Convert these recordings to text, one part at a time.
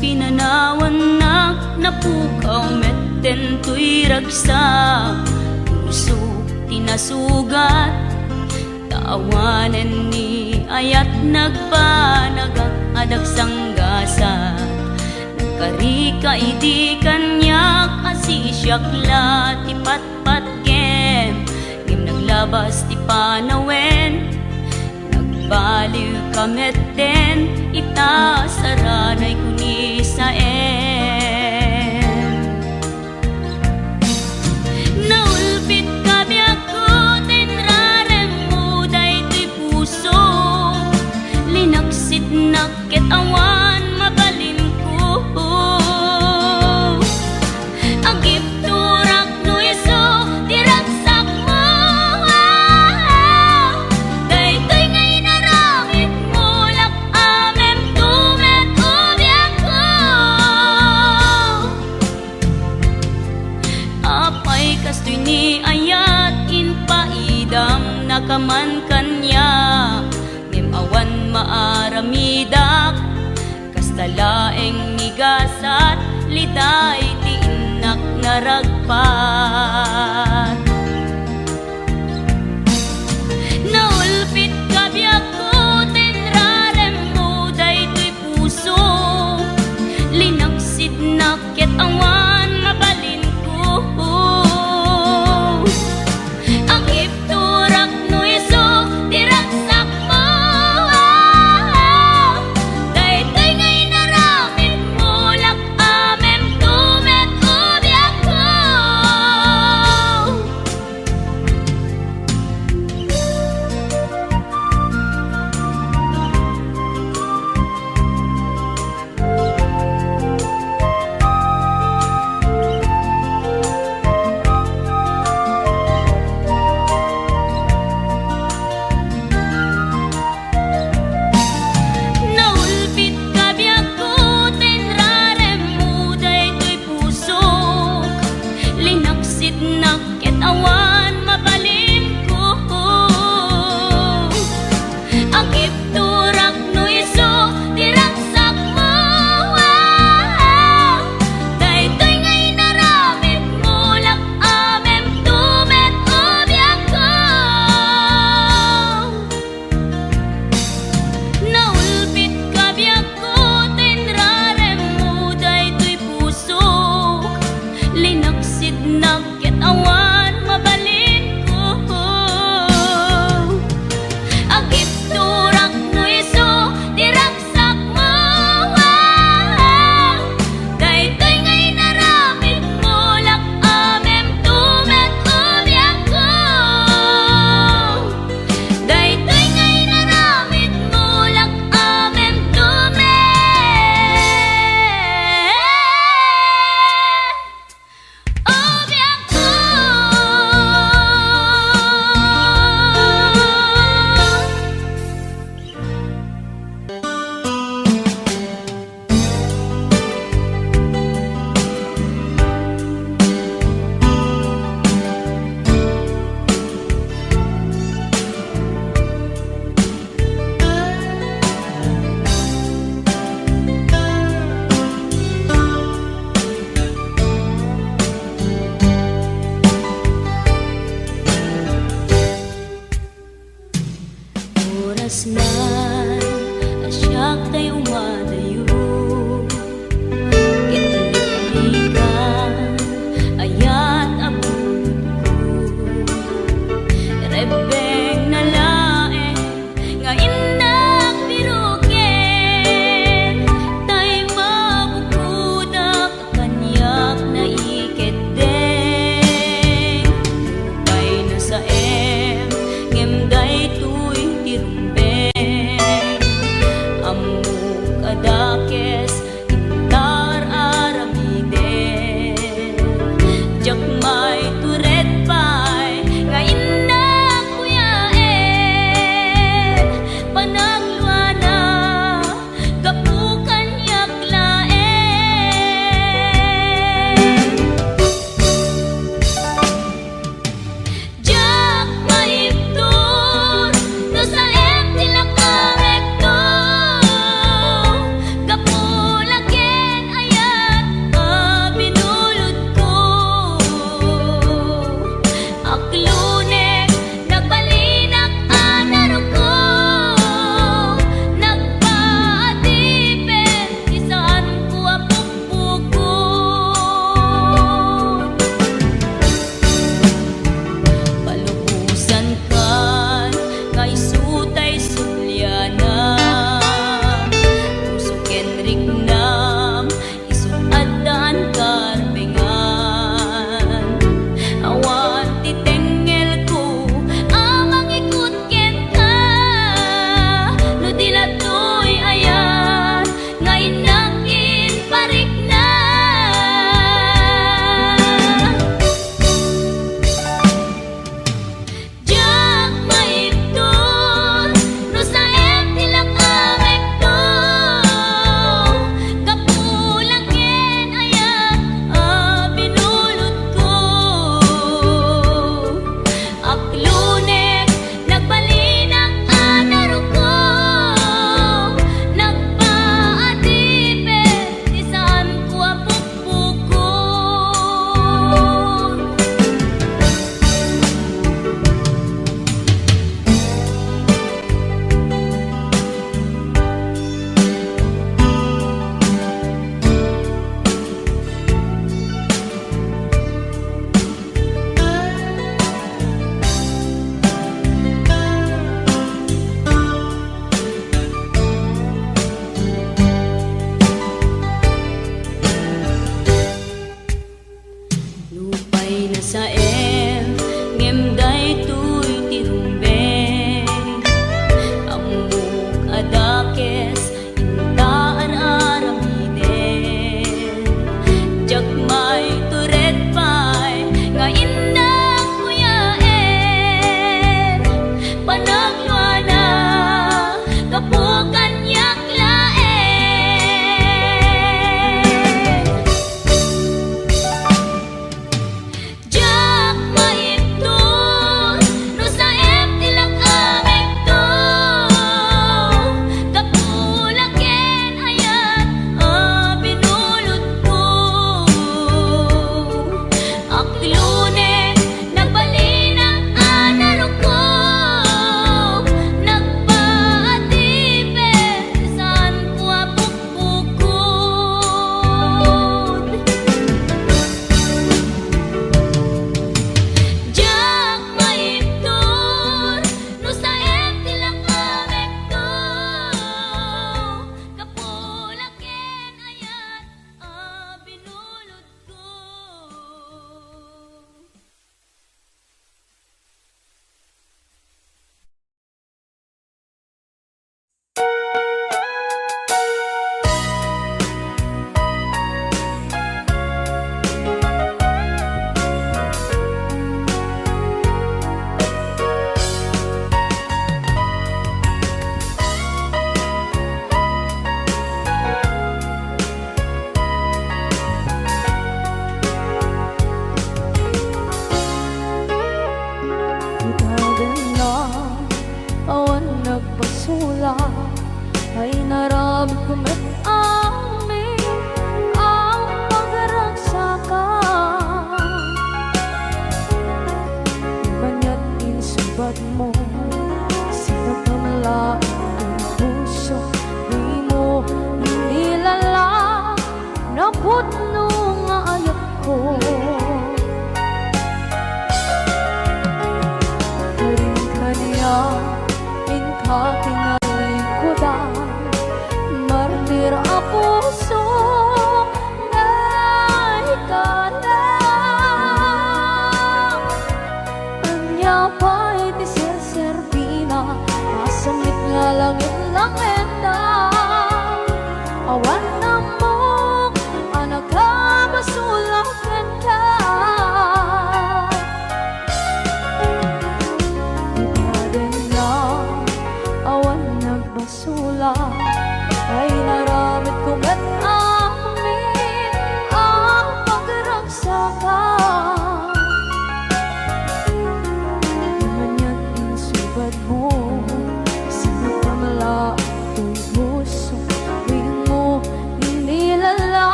Pinanawan napukaw metten tuy ragsa, puso tinasugat, taawanan ni ayat nagpanagak adag sanggasat. Nagkarika iti kanyak asisyakla ti patpat gem, ngim naglabas ti panawen, nagbaliw kametten ita saranay kuni saen. Naulpit kabiyak ko tinrarem mo daytoy puso, linaksit nakit awan mabalin ko. Agip turak no iso diragsak mo, daytoy ngay naramit mo lak amem tumet ubiyak ko. Apay kastoy ni ayat inpaidam nakaman kanya, ngem awan maaramidak kastalaeng nigasat liday ti inak naragpat. Naulpit kabiyak ko tinrarem mo daytoy puso, linaksid nakit awan mabalin ko. Agip turak no iso diragsak mo, daytoy ngay naramit mo lak amem tumet ubiyak ko.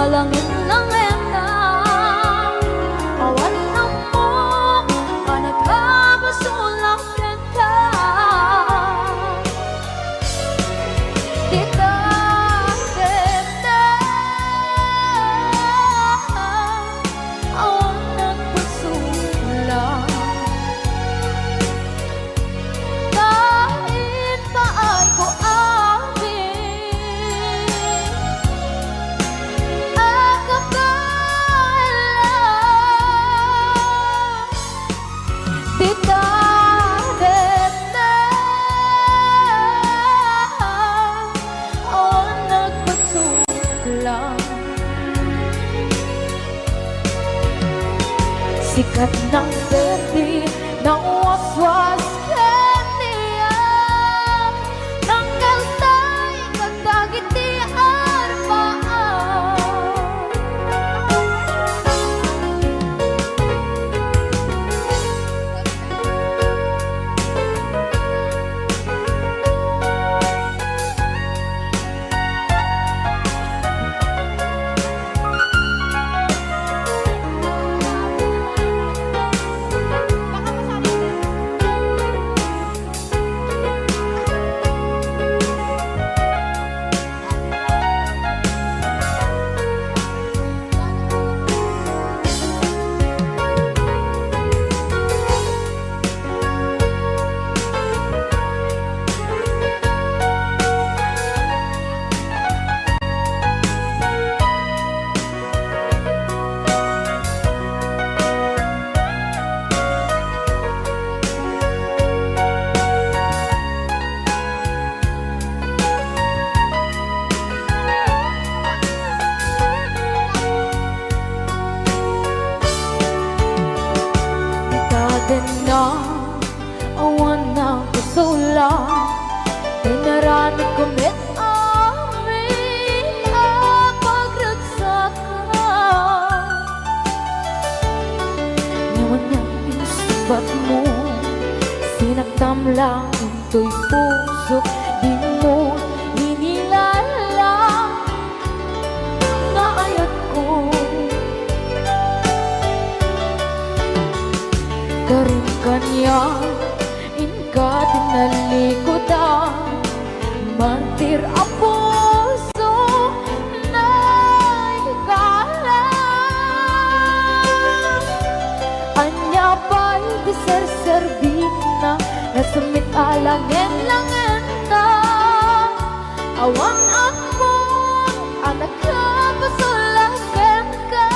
alangin-langin na awan ng mo ka nagkabasulang ka kita dete awan nagpasulang kahit pa ay ko sikat ng berde ng waswas kaniya ng kaltay kagdagiti arbaan na awan ng kusula dinarani kumit amin ang pagragsakan ngayon ang pinasubat mo sinagtam lang into'y puso di mo hinilala nga ayat ko karin kanya inka tinalikodan mantir a puso na hikala anya pa'y diserservin na nasumit alangin-langin na awan ako anak ka pasulagan ka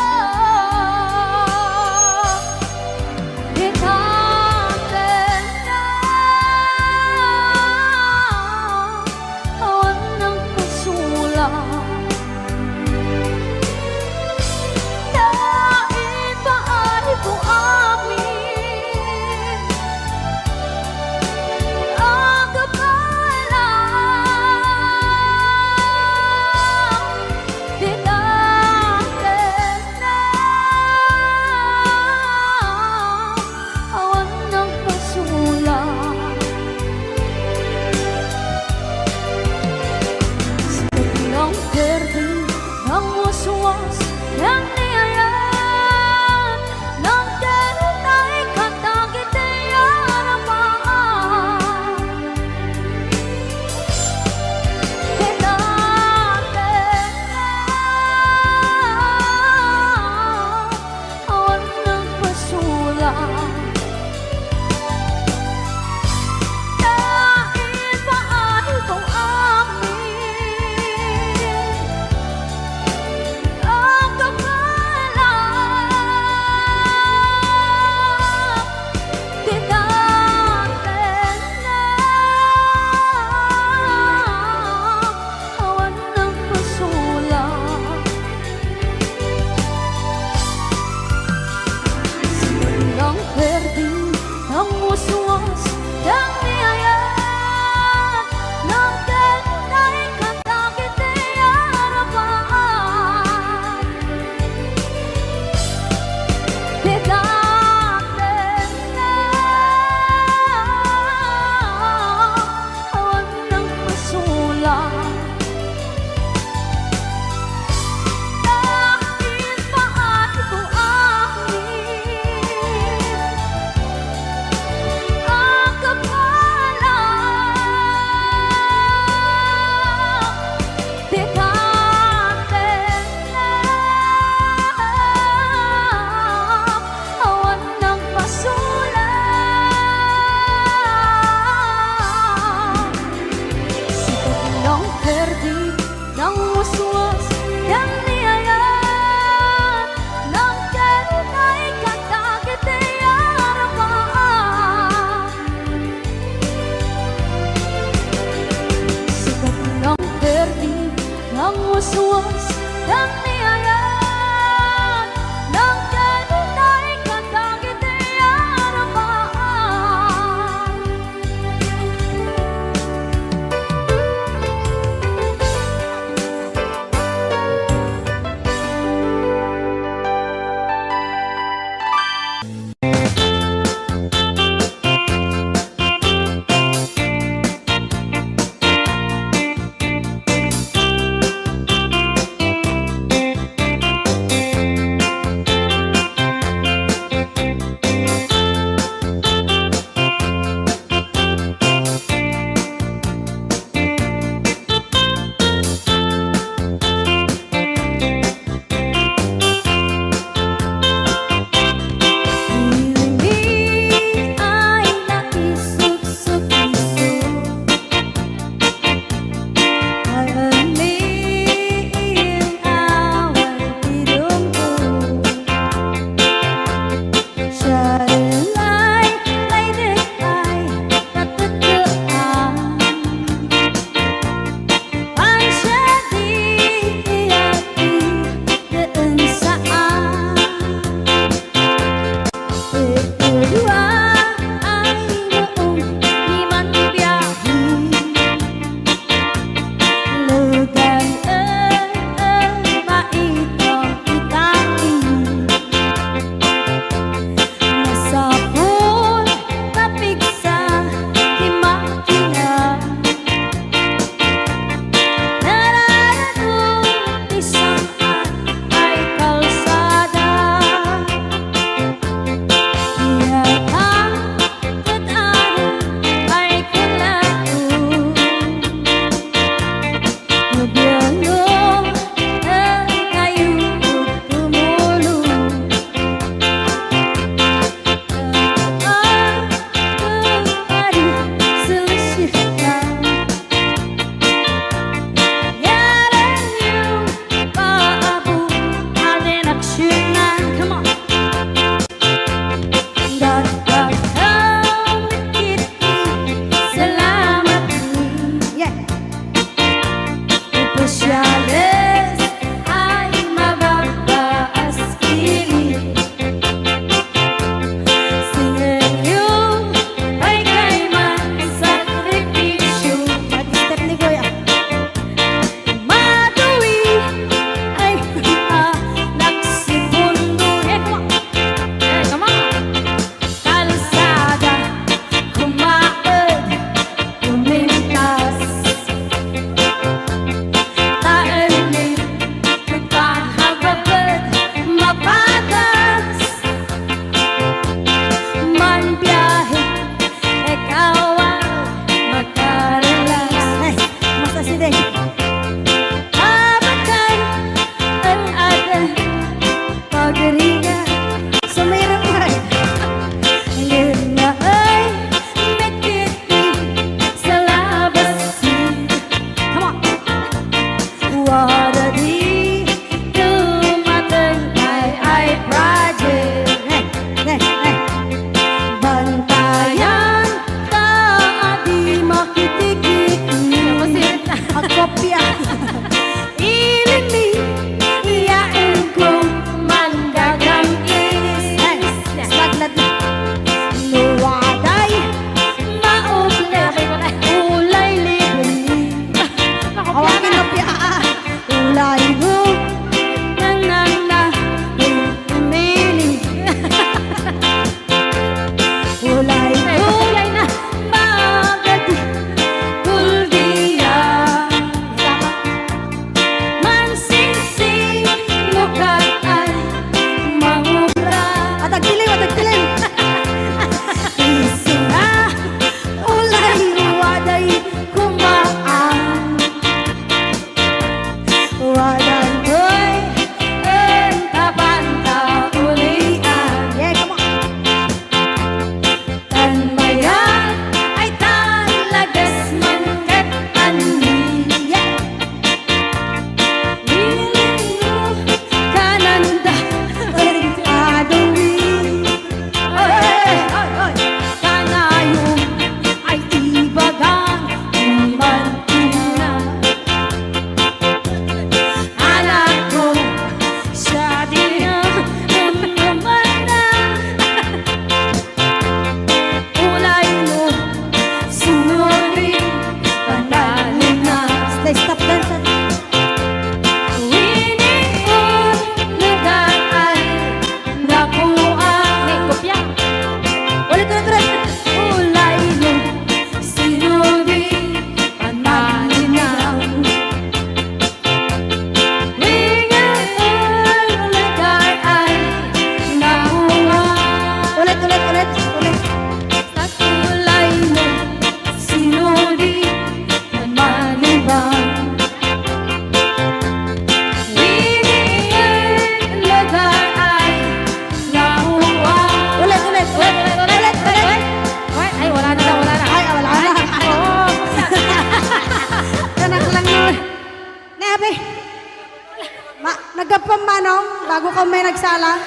ako may nagsala.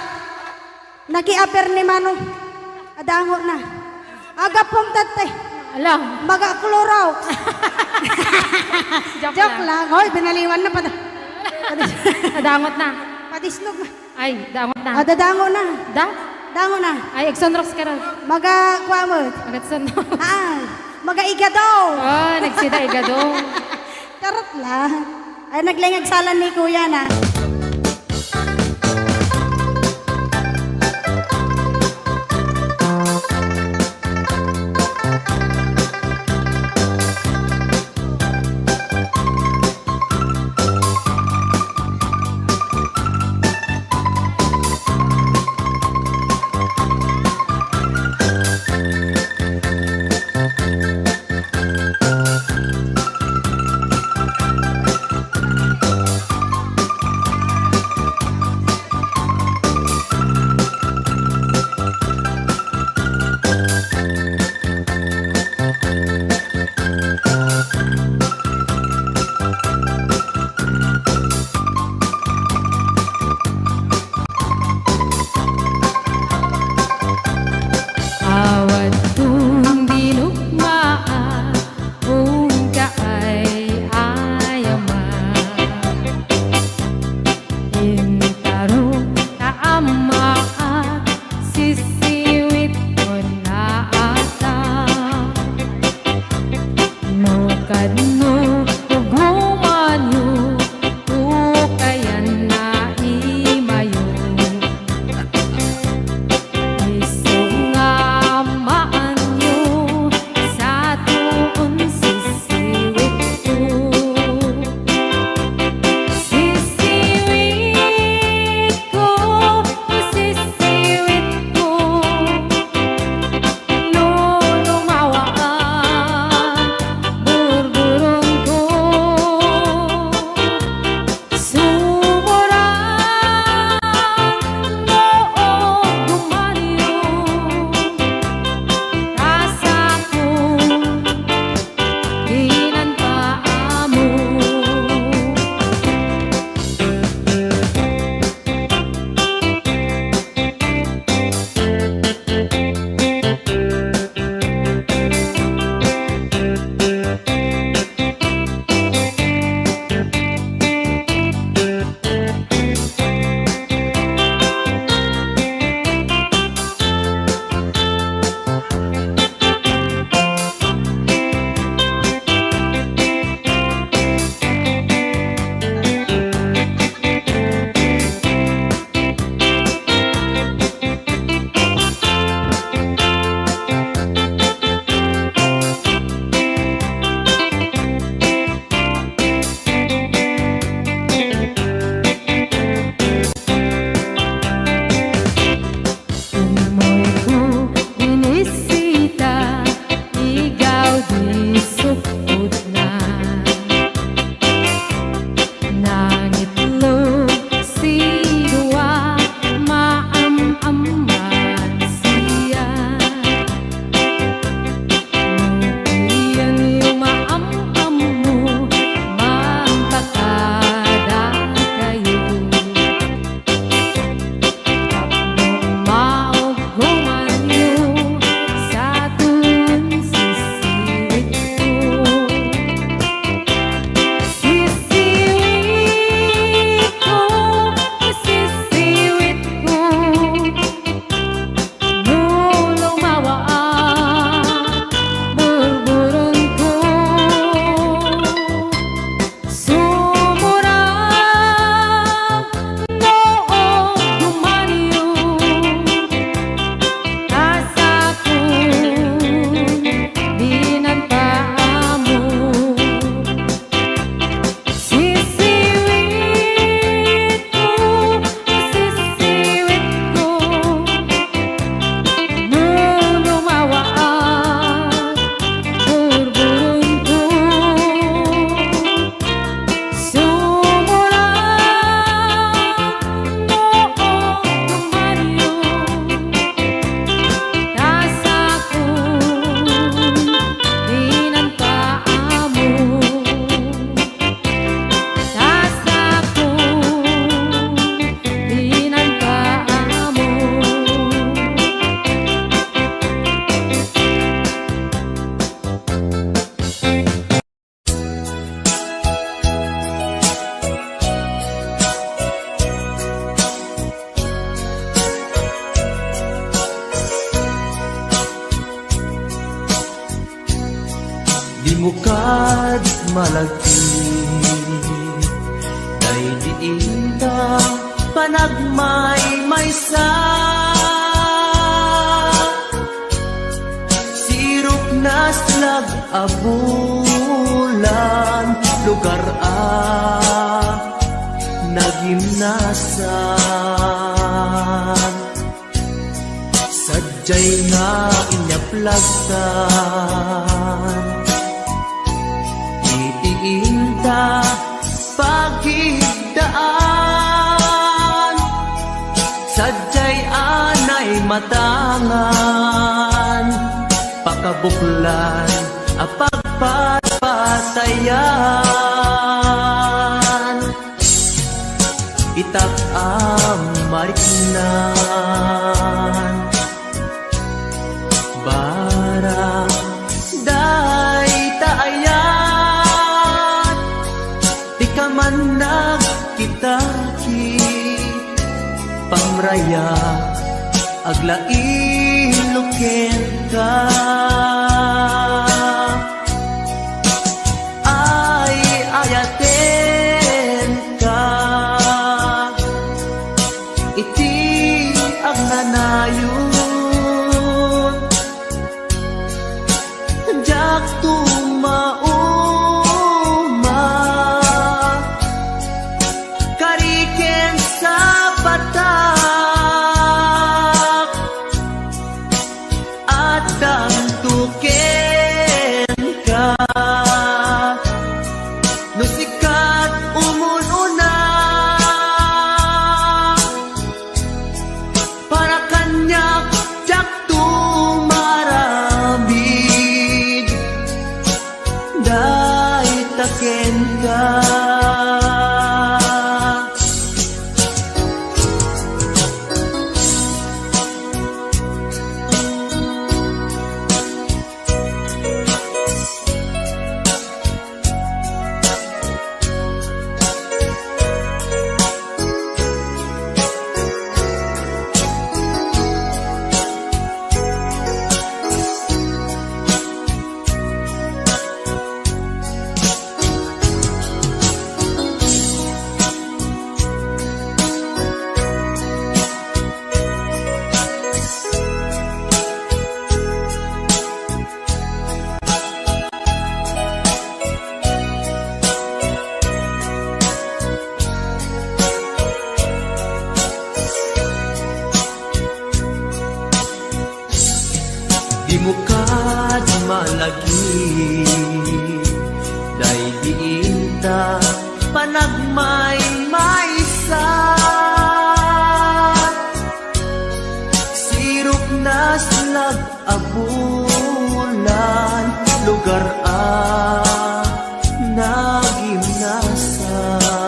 Naki-aper ni Mano. Adango na. Aga pong tate. Alam. Maga-Clorox. Joke lang. Hoy, binaliwan na pa. Nadangot na. Padisnog na. Ay, dangot na. Dadango na. Da? Dango na. Ay, Exonrox ka rin. Maga-kwamot. Agad sa no. Maga-igadaw. Oh, nagsida igado. Charot lang. Ay, naglingag salan ni Kuya na. Dimukad malagi Day diinta panagmay-maysa Sirok na slag abulan Lugar nagimnasan Sadyay nga inyaplagtan Itiinta pagigdaan Sadyay anay matangan Pakabuklan apagpatpatayan Itak mariknan Barang day taayat Di ka man nagkitaki Pamraya aglailuken ka Ay ayaten ka Iti ang nanayon Jak tumauma Kariken sa batak At damtuken ka Nusikat umununa Para kanyak jak tumaramid Day taken ka Dimukad malagi Day diinta panagmay-maysa Sirok na slag abulan Lugar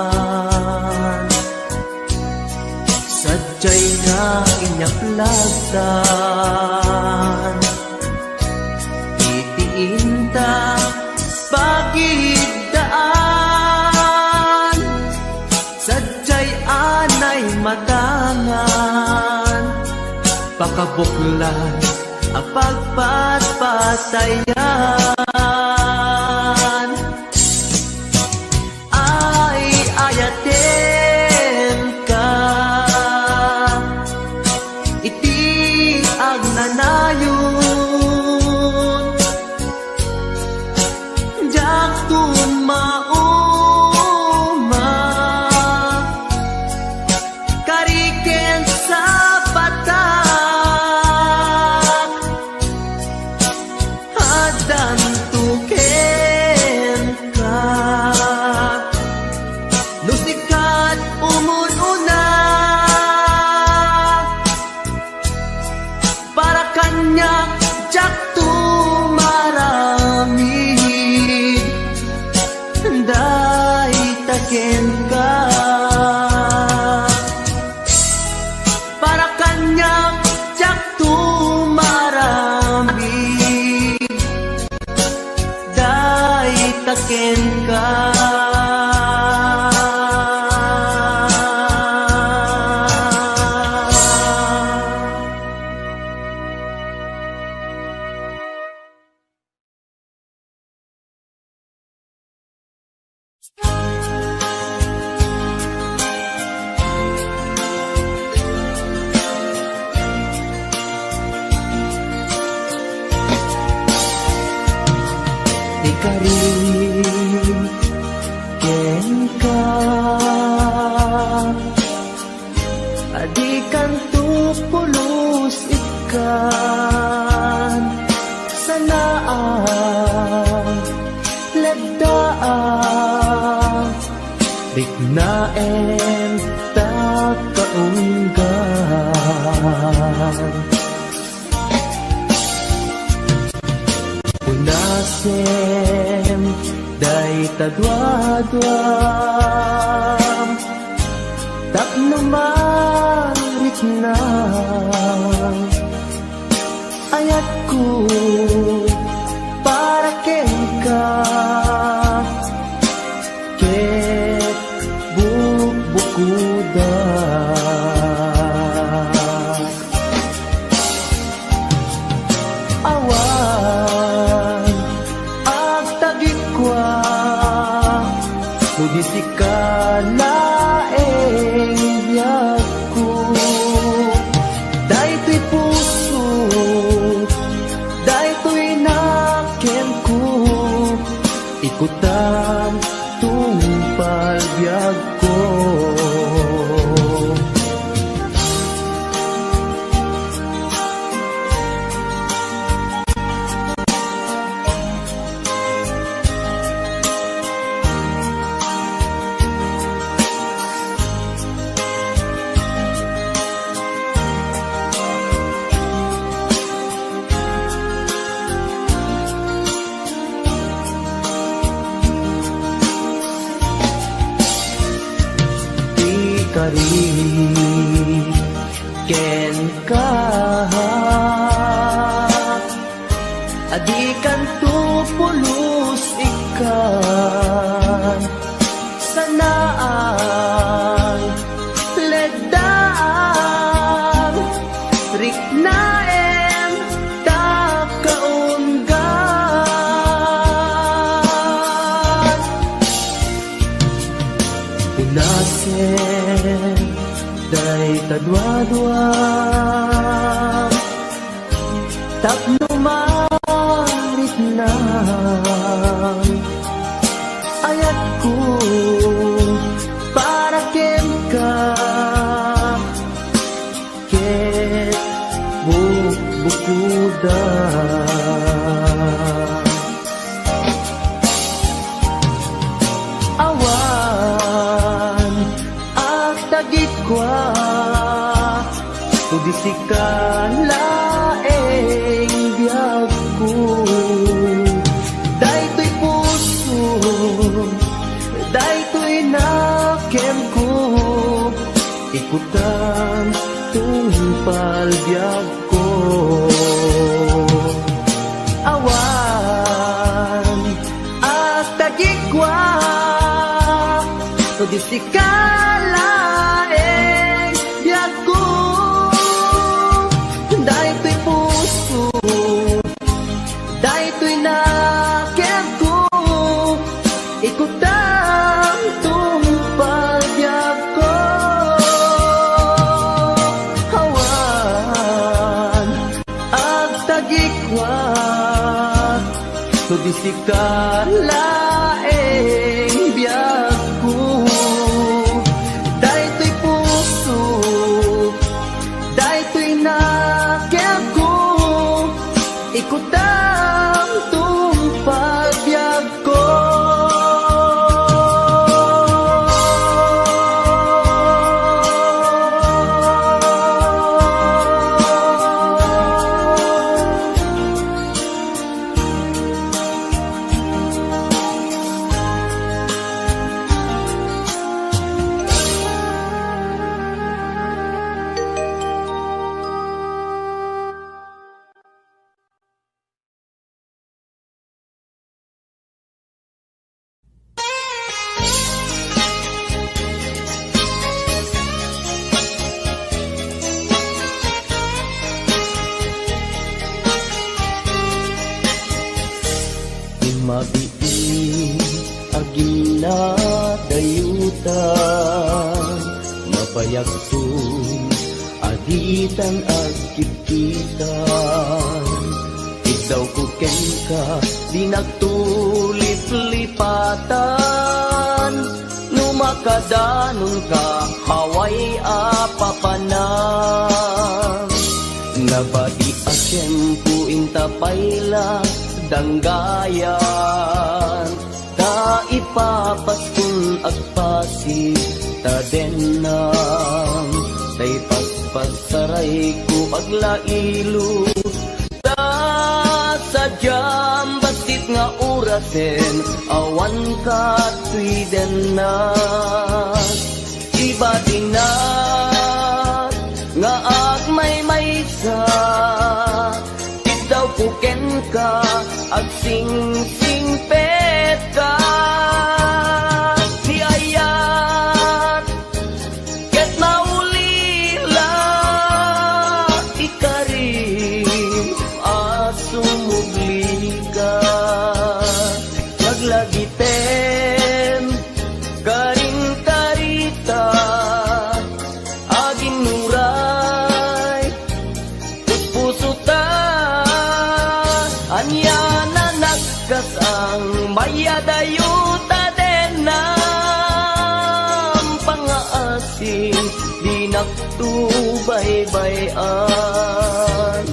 nagimnasan Sadyay nga inyaplagtan Itiinta pagigdaan Sadyay anay matangan Pakabuklan apagpatpatayan Ay ayaten ka Iti ang nanayon Jak tumauma Kariken sa batak Hadan tuken ka Nusikat umununa Para kanyak jak tumaramid Day taken ka Para kanyak jak tumaramid Day taken ka Di ka rin ken ka adikan tu pulos ikan sanaan lagdaan bignaen ta kaunggan unasem day tadwadwam tapno marit na ayat ko para ken ka ket bukuda awan ag tagikwa mudisi ka laeng biyag ko daytoy puso daytoy naken ko ikutan tungpal biyag ko kari ken ka adikan tu pulos ikan sanaan ledaan riknaen ta kaunggan unasen day tadwadwa tapno marit na ayat ko para ken ka ket bukuda awan ag tagikwa tudisi ka laeng biyag ko daytoy puso daytoy naken ko ikutan tungpal biyag ko awan at tagikwa tudisi ka laeng biyag ko daytoy puso daytoy naken ko ikutan tungpal biyag ko awan ag tagikwa tudisi ka laeng biyag ko daytoy puso daytoy naken ko ikutan tungpal biyag ko mabiig agila mapayagtun agitan agkit-kitan. Ikaw ko ken ka, di nagtulip-lipatan. Numakadanon ka, haway apapanan. Nabadi asyempo intapayla danggayan. Ta ipapaskun agpasig ta denam. Tay pagpagsaray ko aglailo. Ta sadyam basit nga orasen awan ka tuiden na. Iba dinat nga agmay-maysa. Ikaw kuken ka agsing-singpet ka. Di ayat ket maulila ikarim asumugli ka. Maglagiten karing karita aging nuray puso ta. Anya na nagkas ang mayadayuta denam. Pangaasin di nagtubaybayan.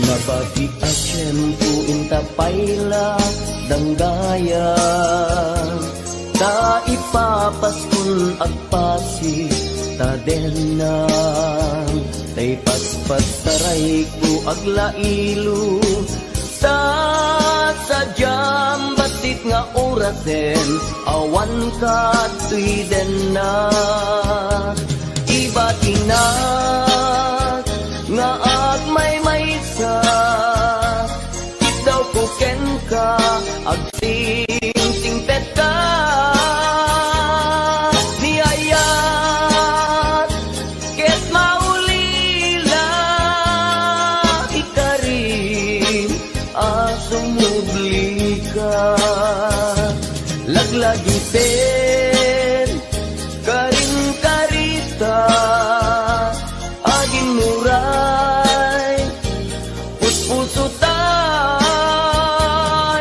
Nabati asyempo intapayla danggayan. Ta ipapaskun agpasi ta denam. Tay paspassaray ko aglailo. Ta sadyam basit nga orasen awan ka tuiden na. Iba tinat nga agmay-maysa. Ikaw kuken ka agsing-singpet ka. Di ayat ket maulila ikarim asumugli ka. Laglagiten karing karita aging muray puspusutan.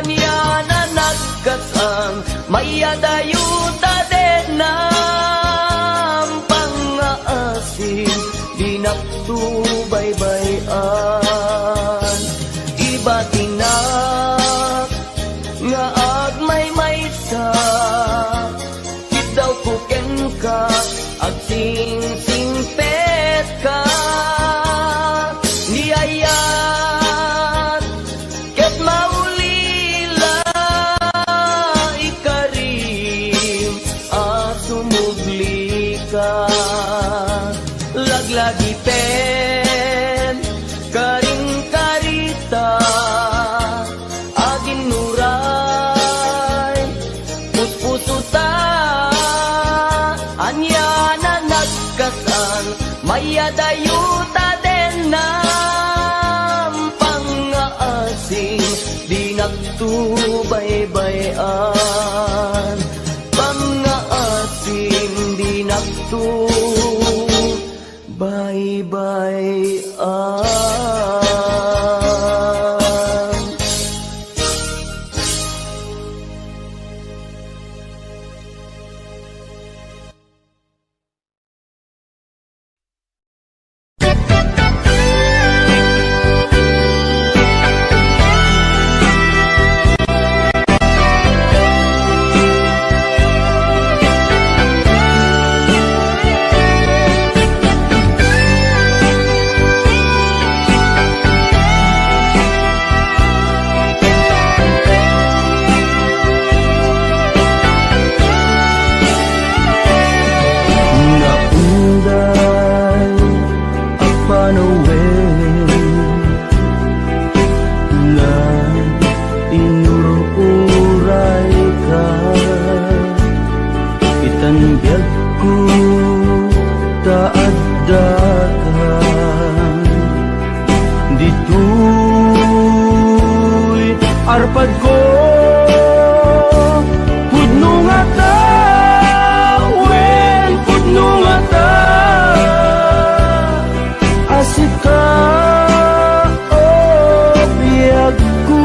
Yan na nagkasang mayadayuta denam. Pangaasin di nagtubaybayan. Iba tinak nga agmay-maysa. Ikaw kuken ka agsing-singpet ka. Di ayat ket maulila ikarim asumugli ka. Laglagiten karing karita aging nuray puspusuta. Anya na nagkasan mayadayuta denam. Pangaasin di nagtubaybayan. Pangaasin di nagtubaybayan. arpad ko pudno nga ta, wen pudno nga ta, asika o biyag ko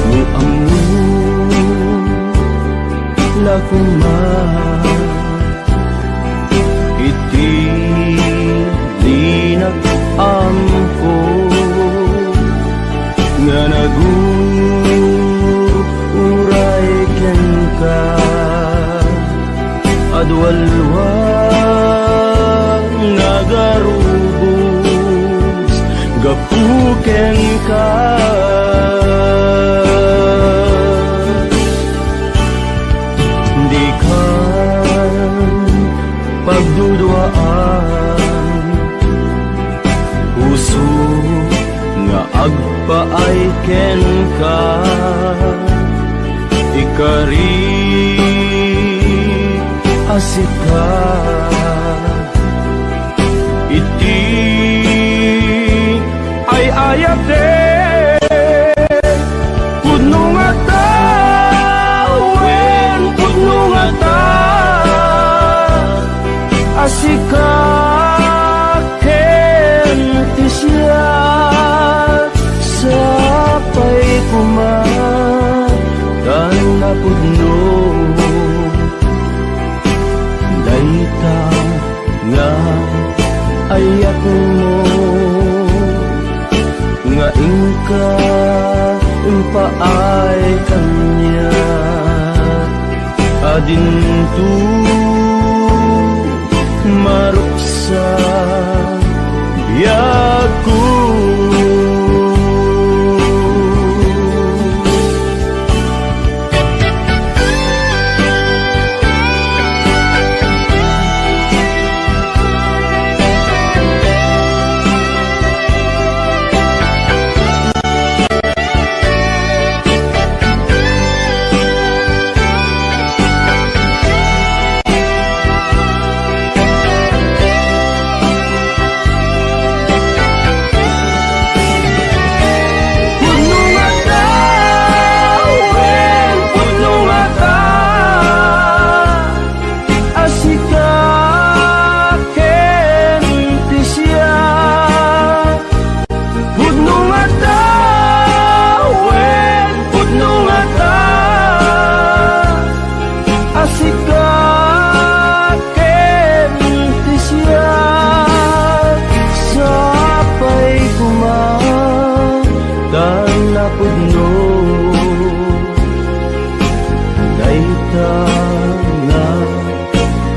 ni amun lakuma iti linag-ampo nga naguray ken ka adwalwang nagarubos gapuken ka di ka pagdudwaan puso nga agpaay ken ka ikari asika iti ay ayate pudno nga ta, wen pudno nga ta, asika ken ti siya sapay kumakan na pudno dayta nga ayak mo nga ingka impaay kanya adintu maruksa biyag ko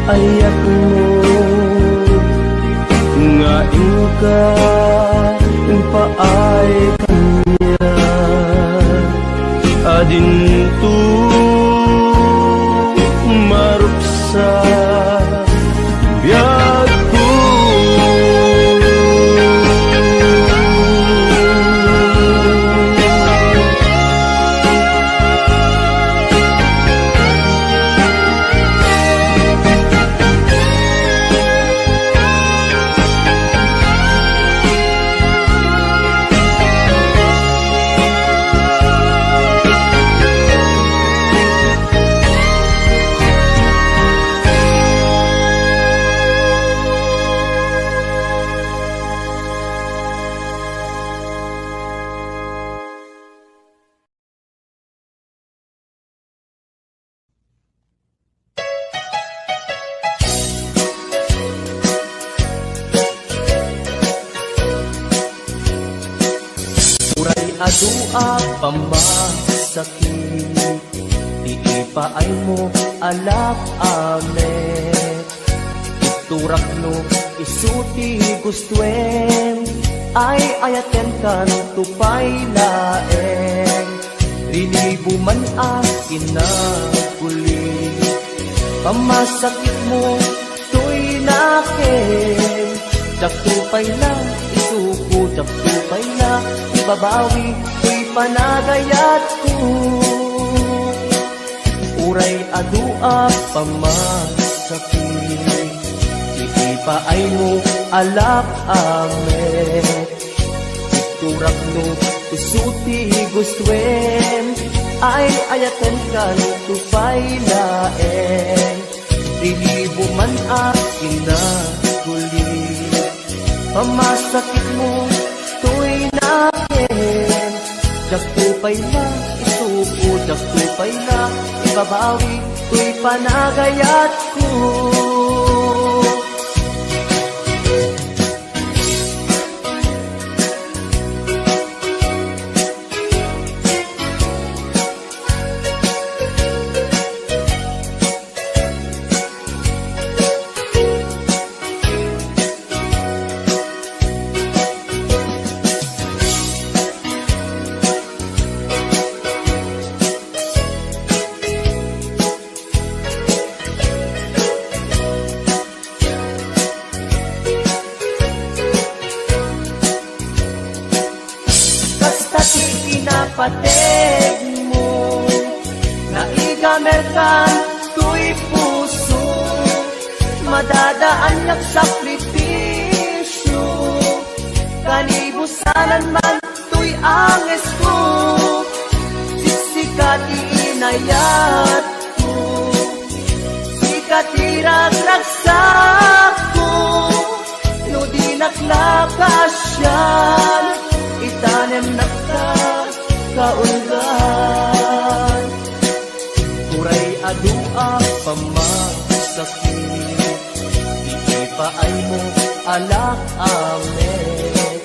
ayak mo nga ingka impaay kanya adintu maruksa biyag ko adua pamasakit iipaay mo alap ame iturak no isuti gustuen ay ayaten kan tupay laeng rinibo man akin na kuli pamasakit mo tuy nakin tupay na isuko tupay na babawi ko'y panagayat ko uray adua pamasakit iipaay mo alap ame iturak no isuti gustuen ay ayaten kan tupaylaen dilibo man akin na kulit pamasakit mo tuy nakin Jakupay na isuko Jakupay na ibabawi tuy panagayat ko Pateg mo naigamerkan tuy puso madadaan ng sakripisyo kanibusanan man tuy anges ko sikat iinayat ko sikat iragragsak ko no di naklakasyan itanem nakta kaungan Kuray adua pamasakit Iipaay mo alak amet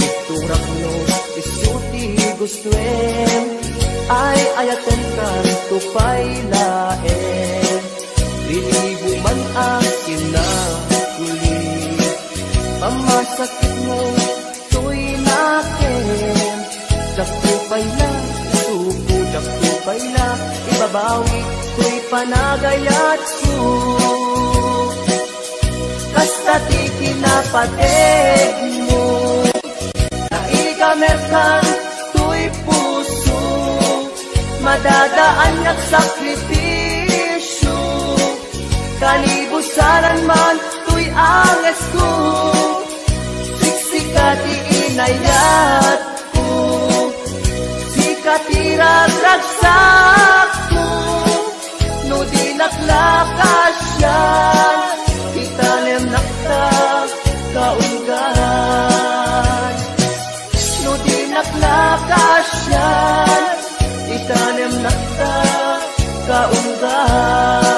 Iturak no isuti gustuen Ay ayaten kan tupay laen Lilibo man akin na kulit Pamasakit mo tuy nakin Jakupay na, suko, jakupay na Ibabawi, ko'y panagayat ko Kasta ti kinapateg mo Naigamerkan, tuy puso Madadaan ng sakripisyo Kanibusanan man, tuy anges ko Siksikat iinayat Katiragragsak ko no di naklakasyan itanem nakta kaunggan no di naklakasyan itanem nakta kaunggan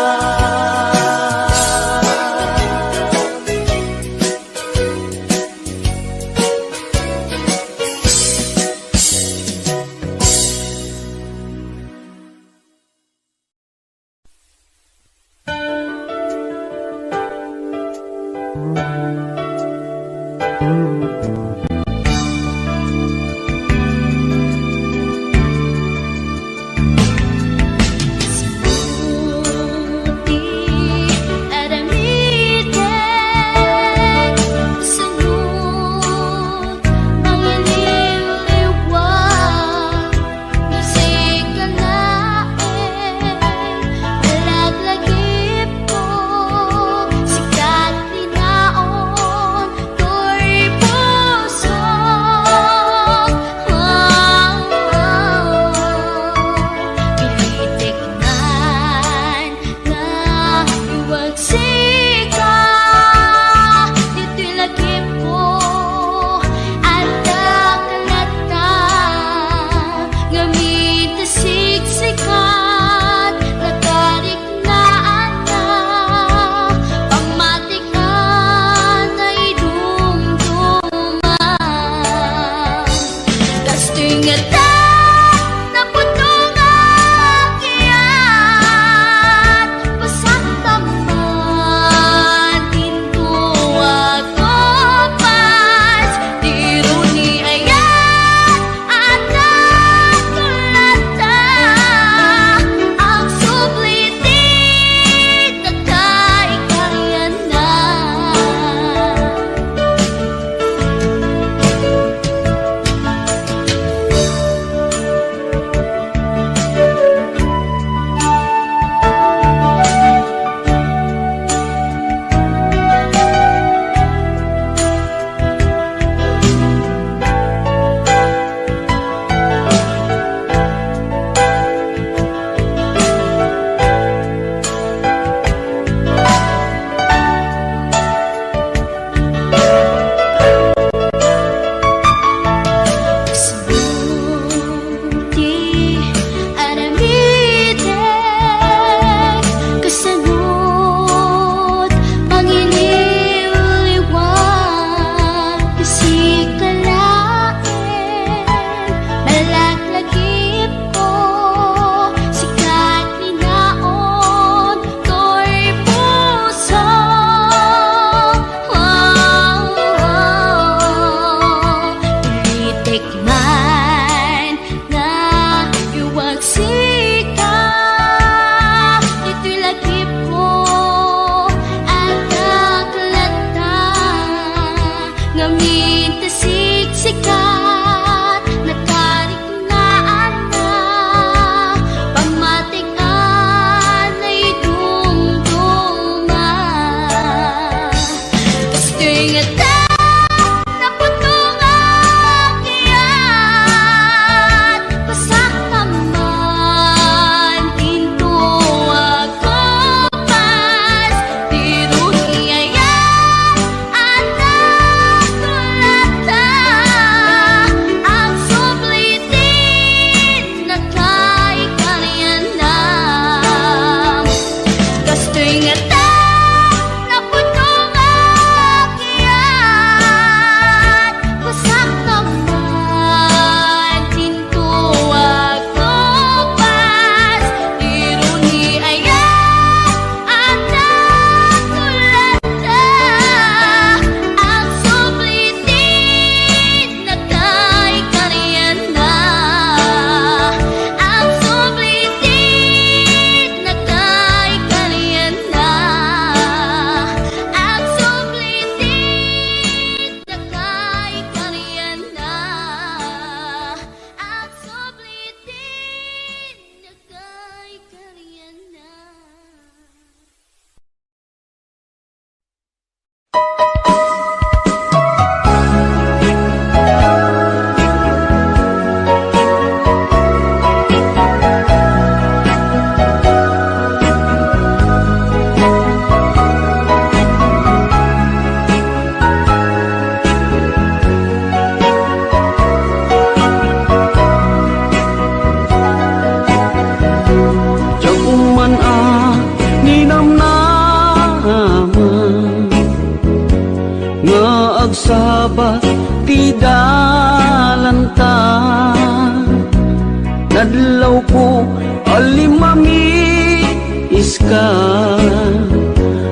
Inis ka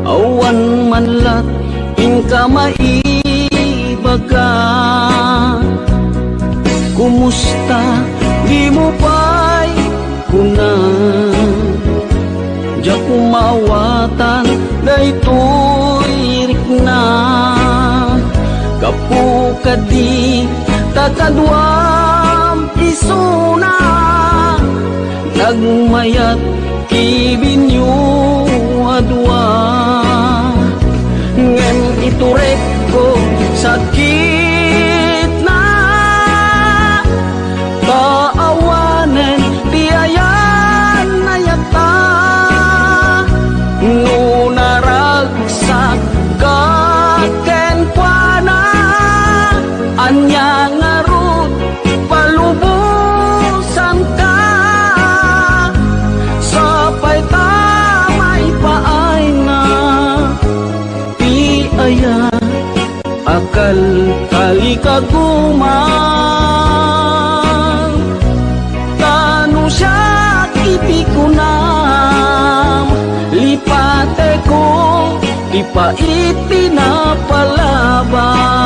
awan manlat inka maibaga. Kumusta di mo pa'y kuna Diya kumawatan daytoy rikna. Kapu kadi takadwam isuna nagmayat ibinyo adwa. Ngem iturek ko sakit na kaawanen tiayan na yata. No naragsak kaken kuana anya ngarut palubusan ka. Sapay tamay paay na ti aya akal kali kaguman. Tanu siya iti kunam lipate ko ipa iti na palabas.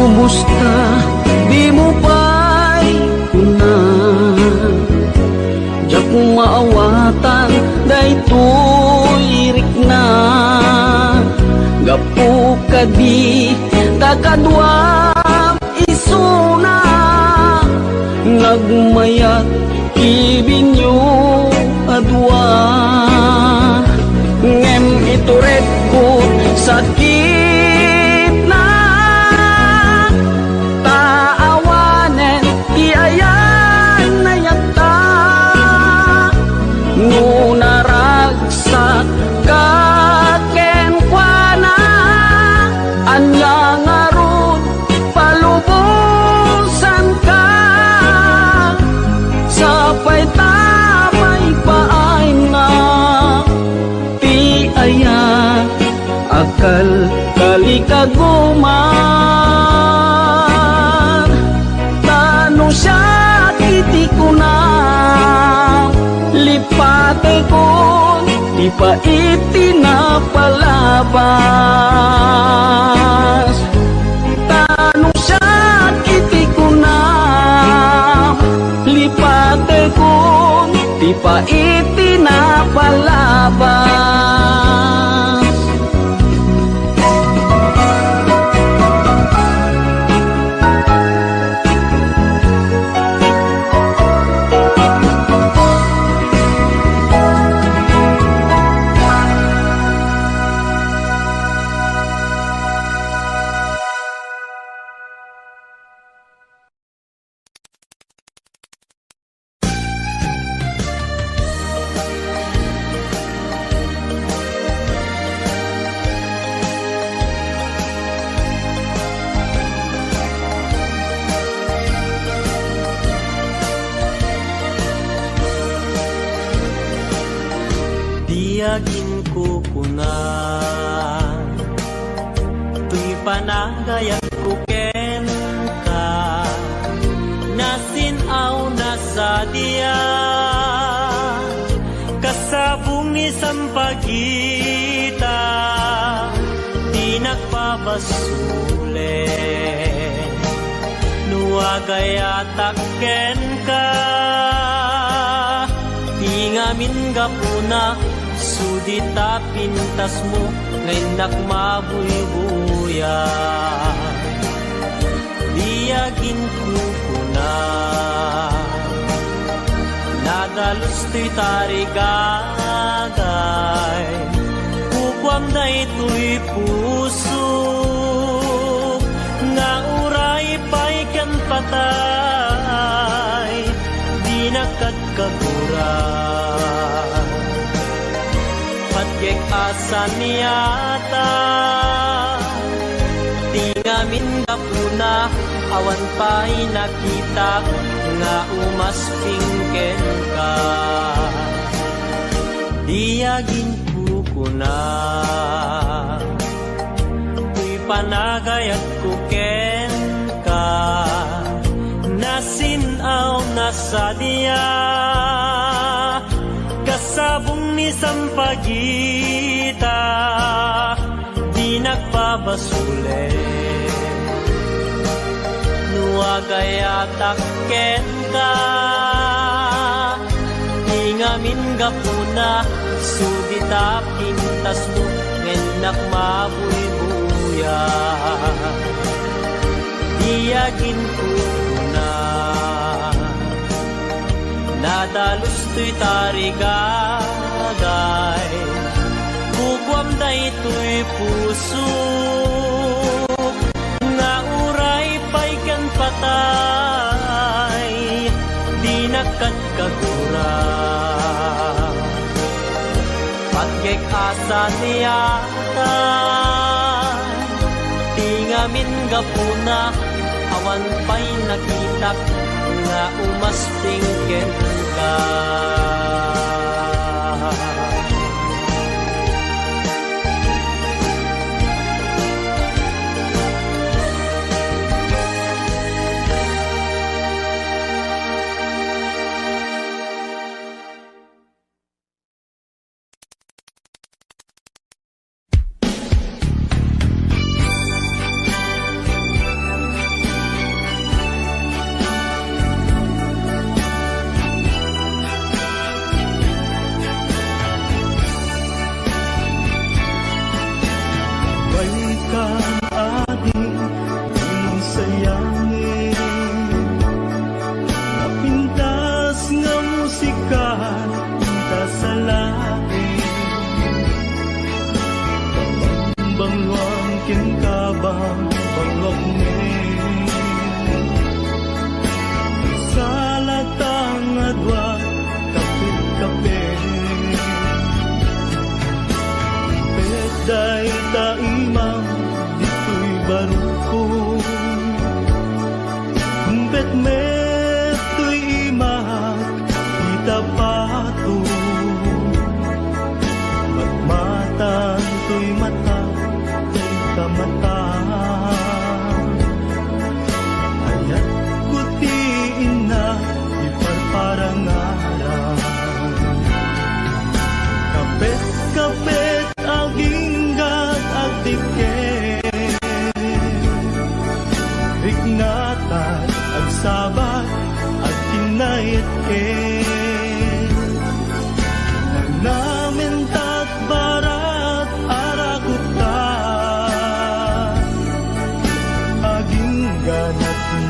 Kumusta di mo pa'y kuna Diya kung maawatan daytoy rikna. Gapu kadi takadwam isuna nagmayat ibinyo adwa. Ngem ituret ko sakit na taawanen ti ayan na yata. No naragsak kaken kuana anya ngarut palubusan ka. Sapay tamay paay na ti aya akal kali kaguman. Tanu siya iti kunam lipate ko ipa iti na palabas. Tanu siya iti kunam lipate ko ipa iti na palabas. Tiyagin ko kuna tuy panagayat ko ken ka nasinaw na sa diya kasabong ni sampagita di nagpabasule nuagayatak ken ka di ngamin gapuna sudita pintas mo ngayon nakmabuy-buya. Diyagin ko na nadalos to'y tarigagay kukwam na ito'y puso nga uray pa'y kan patay di nakatkaguran. Pagyek asa niyata tingamin kapuna awan pa'y nakita nga umaspingken ka diyagin kukuna kuy panagayat kuken ka nasinaw na sa diya kasabong ni sampagita di nagpabasule nuagayatak ken ka ingamin gapuna sugita pintas mo ngenak mabuy-buya diyagin ko na nadalus to'y tarigagay kukwam da ito'y puso nga uray pa'y kan patay di nakagkagura pagyek asa niyata tingamin gapuna awan pa'y nakitak nga umaspingken ka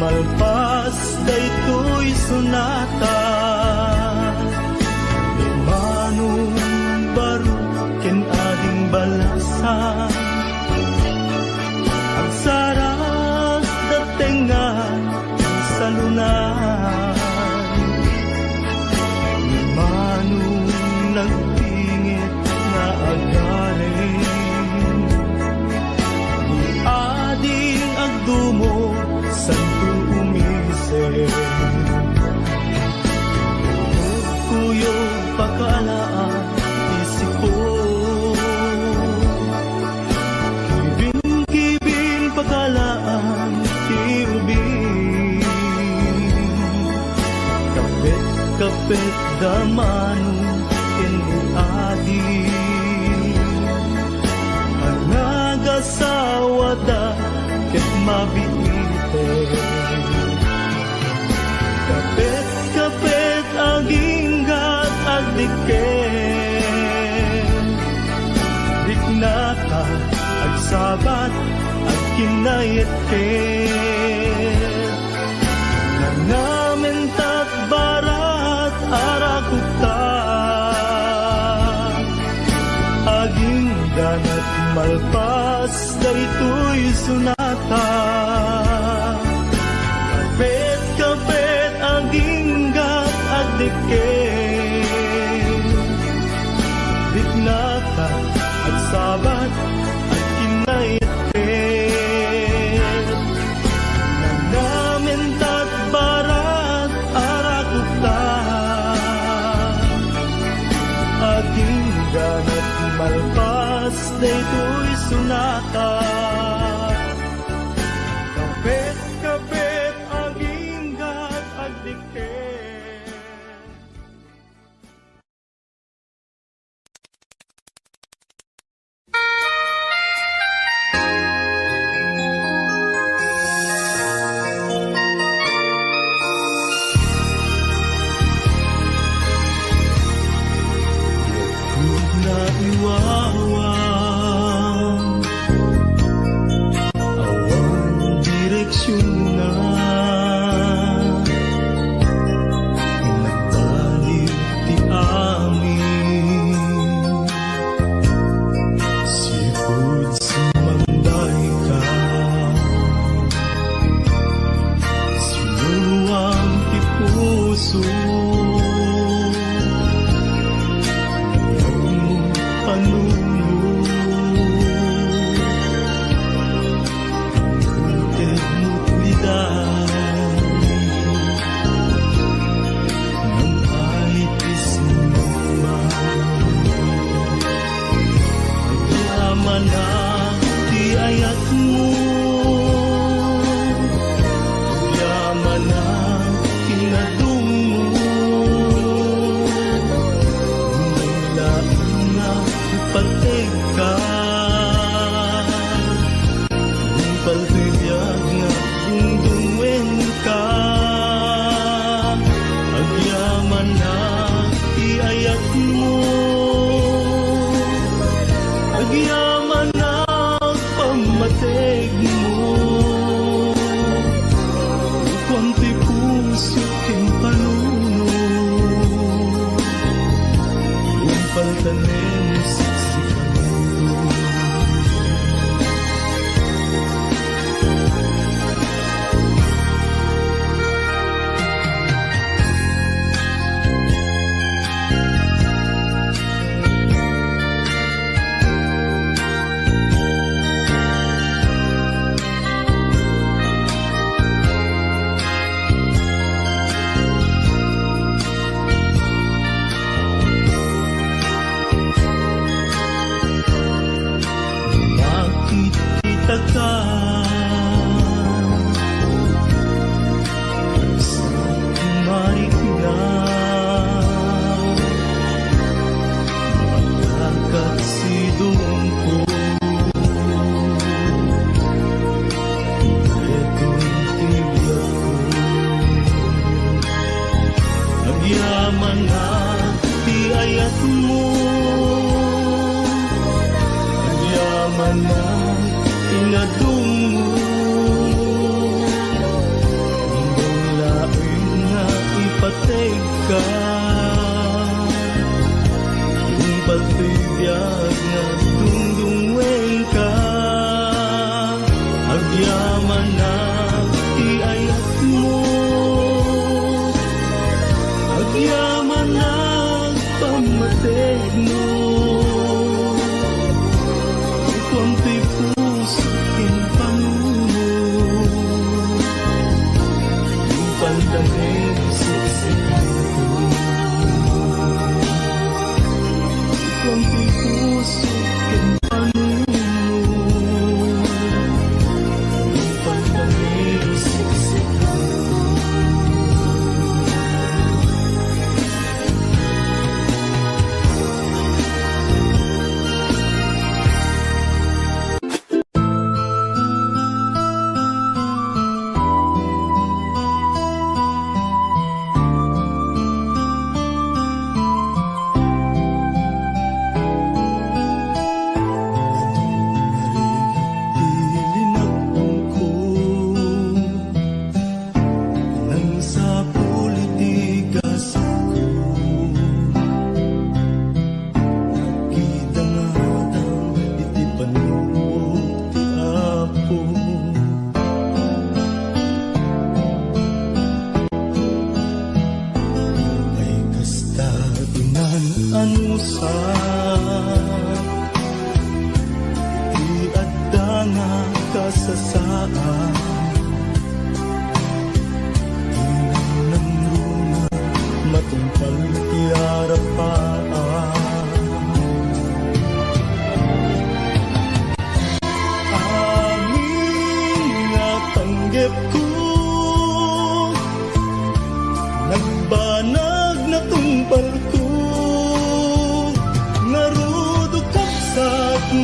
malpas daytoy sunata manong baro ken ading balasan ang saras datengan sa lunan manong nagtingit na agarin ni ading agdumo santo umisip kuyog pagkalaan isip ko kibin pagkalaan kirubin kapit damanong kinuadi ang nagasawada ket mabiite kapit aginggat agdiken diknata agsabat agkinayet ken nangamentat barat arakuta aging ganat malpas daytoy sunata kapit aginggat agdiken diknata malpas daytoy sunata. Kapit, kapit, aginggat, agdikit. Naiwawan, awan direksyon na, nagbalik ti amin. Sipod sumanday ka, sinuruan ti puso.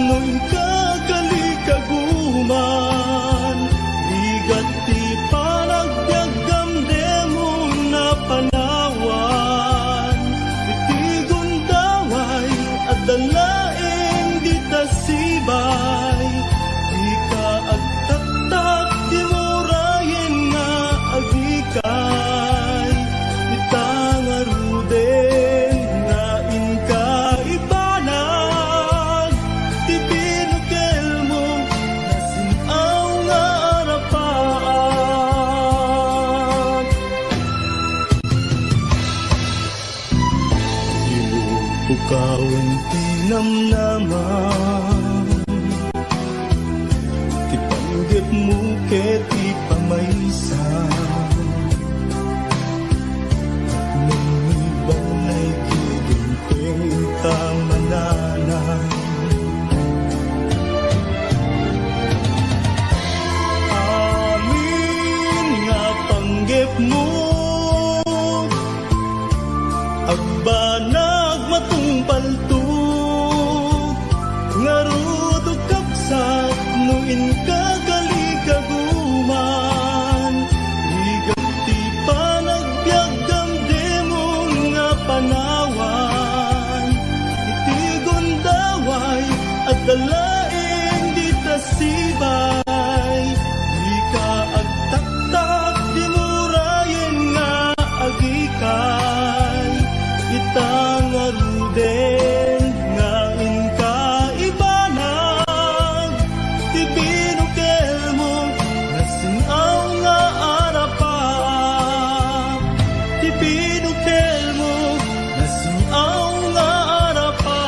no'y kagalikaguman, ligat ti panagbiagam demo na panawan, itigon daway at dalaing di tasibay, di ka agtatak di murayen nga agikay, itangaruden nga inka ibanag, ti pinukel mo nasinaw nga arapaan. Ilubukawan ti namnaman, ti panggap mo ket ti pamaysa, nung ibang ay kilumpeng tamananan. Amin nga panggap mo, agbanag matungpaltog, nga rudog kapsat nuin kagalikaguman, ligat ti panagbiagam demong nga panawan, itigon daway at dalaing di tasibay, di ka agtaktak di murayen nga agikay, itangaruden nga inka ibanag, ti binukel mo nasinaw nga arapaan, ti binukel mo nasinaw nga arapaan.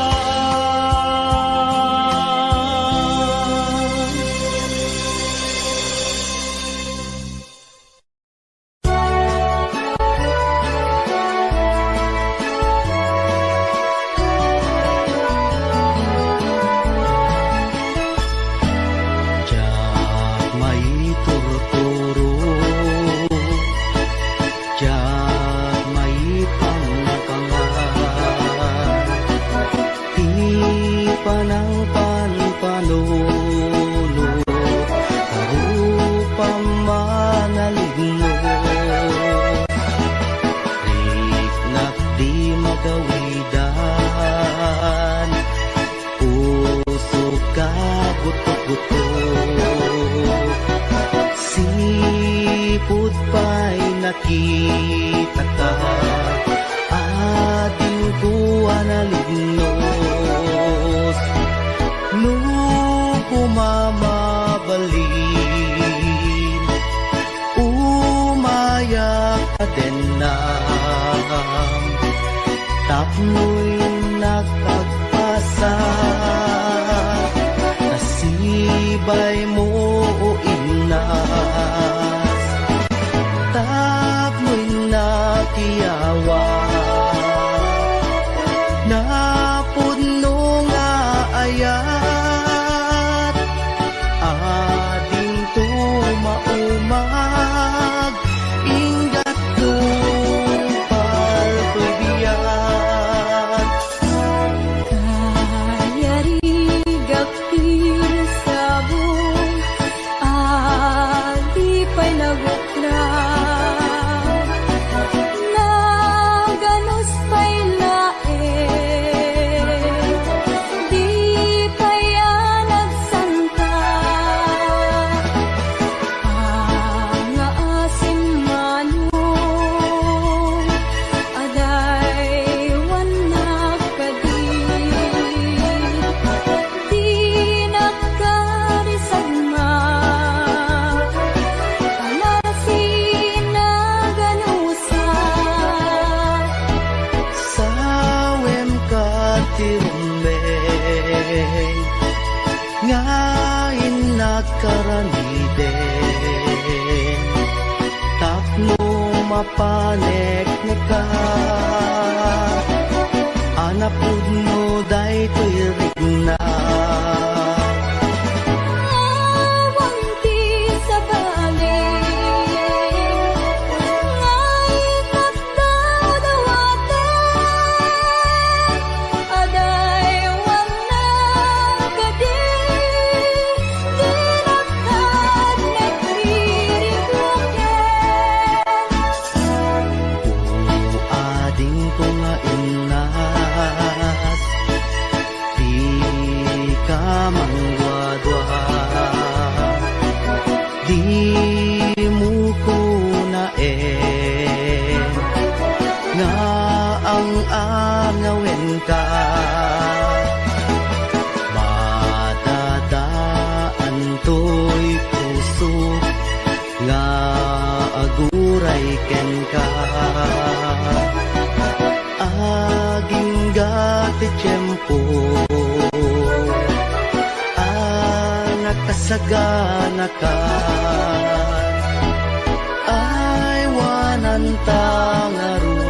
Diyak may turuturo, diyak may pangkangan, di panang panpanuno, karupang manaligno, riknak di magawidan, usok ka butok-butok, sipot pa'y nakita ka, ating kuha na lignos, nung kumamabalin, umayak ka din na, tapno'y nakagpasa, nasibay mo o inas, tapno'y nakiyawa, napuno nga ayat, ading tumaumag, ingat tumpal ko'y biyan. Kayarigak sabong adi pa'y naguklan, naganos pa'y lae, di pa'y nagsanta, ang asim manong aday wanak kadi, di nakarisagma, alasin na ganusa, Sawem ka tirumbeng, ngayon nakaraniden, tapno mapanek na ka, anapud mo day ko'y rigna. awanti sa balik, ngay nakdawdawate, aday wanak kadi, dua-dua. Di mo ko na nga ang angawin ka. Madadaan to'y puso nga aguray ken ka. Aging gati tiyempo nakasagana ka ay wanan tangaro.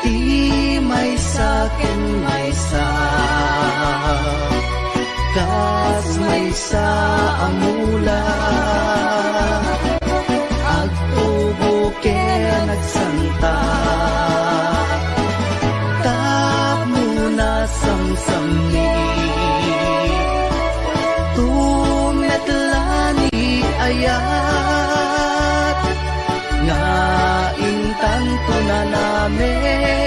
Di may sakin may sa kas may sa amula agtubo kaya nagsanta tap muna samsami tumetlani ayat nga intanto na namin